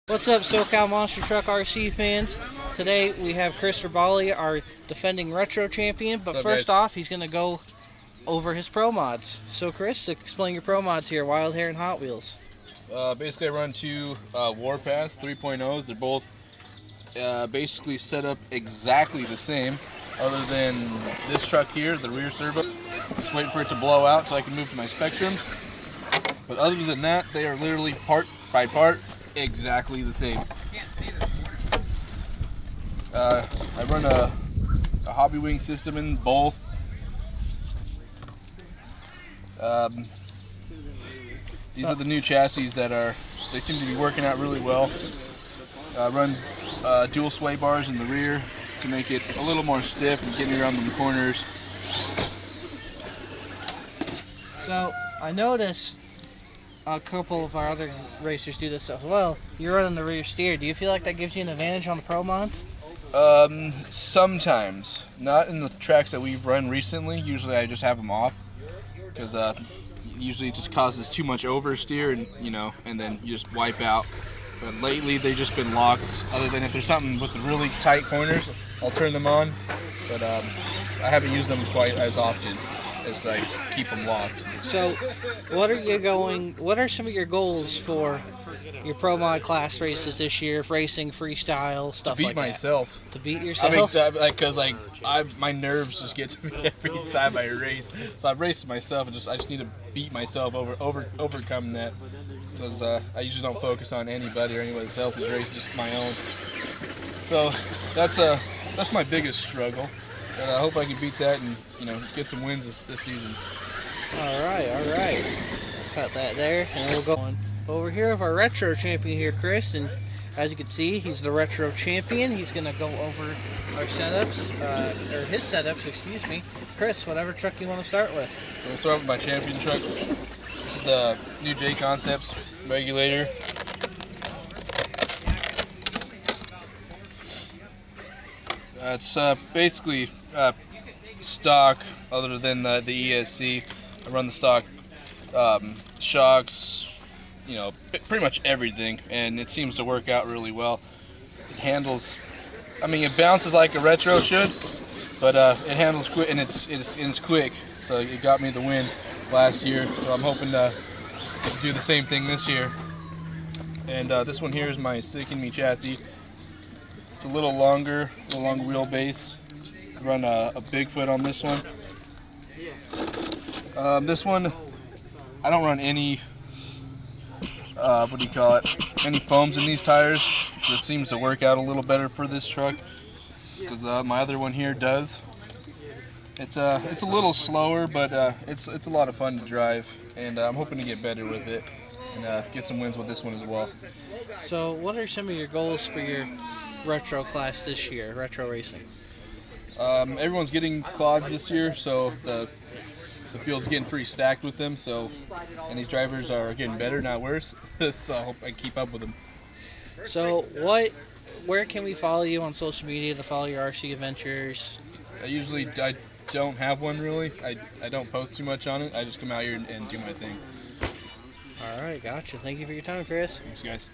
What's up, SoCal Monster Truck RC fans? Today we have Kris Ribali, our defending retro champion. But first off, he's going to go over his pro mods. So Kris, explain your pro mods here, Wild Hair and Hot Wheels. Basically, I run two Warpath 3.0s. They're both basically set up exactly the same, other than this truck here, the rear servo. Just waiting for it to blow out so I can move to my Spectrums. But other than that, they are literally part by part exactly the same. I run a Hobby Wing system in both. These are the new chassis they seem to be working out really well. I run dual sway bars in the rear to make it a little more stiff and get me around the corners. So I noticed a couple of our other racers do this as well. You're running the rear steer. Do you feel like that gives you an advantage on the pro mods? Sometimes. Not in the tracks that we've run recently. Usually I just have them off because usually it just causes too much oversteer and then you just wipe out. But lately they've just been locked. Other than if there's something with the really tight corners, I'll turn them on. But I haven't used them quite as often as I keep them locked. So, what are some of your goals for your pro mod class races this year? Racing, freestyle, stuff like that. To beat myself. To beat yourself? I mean, because my nerves just get to me every time I race. So I'm racing myself, and I just need to beat myself, overcome that. Because I usually don't focus on anybody or anyone else's race, just my own. So that's my biggest struggle. And I hope I can beat that and get some wins this season. All right. Cut that there, and we'll go on over here with our retro champion here, Kris. And as you can see, he's the retro champion. He's gonna go over our setups, or his setups, excuse me. Kris, whatever truck you want to start with. So we'll start with my champion truck. This is the new J Concepts regulator. It's basically stock, other than the ESC. I run the stock shocks, pretty much everything, and it seems to work out really well. It handles, it bounces like a retro should, but it handles quick, and it's quick. So it got me the win last year. So I'm hoping to do the same thing this year. And this one here is my Sick in Me chassis. It's a little longer wheelbase. Run a Bigfoot on this one. This one, I don't run any, any foams in these tires. It seems to work out a little better for this truck, because my other one here does. It's a little slower, but it's a lot of fun to drive, and I'm hoping to get better with it and get some wins with this one as well. So what are some of your goals for your retro class this year, retro racing? Everyone's getting clods this year, so the field's getting pretty stacked with them. And these drivers are getting better, not worse. So I hope I keep up with them. So where can we follow you on social media to follow your RC adventures? I don't have one really. I don't post too much on it. I just come out here and do my thing. All right, gotcha. Thank you for your time, Kris. Thanks, guys.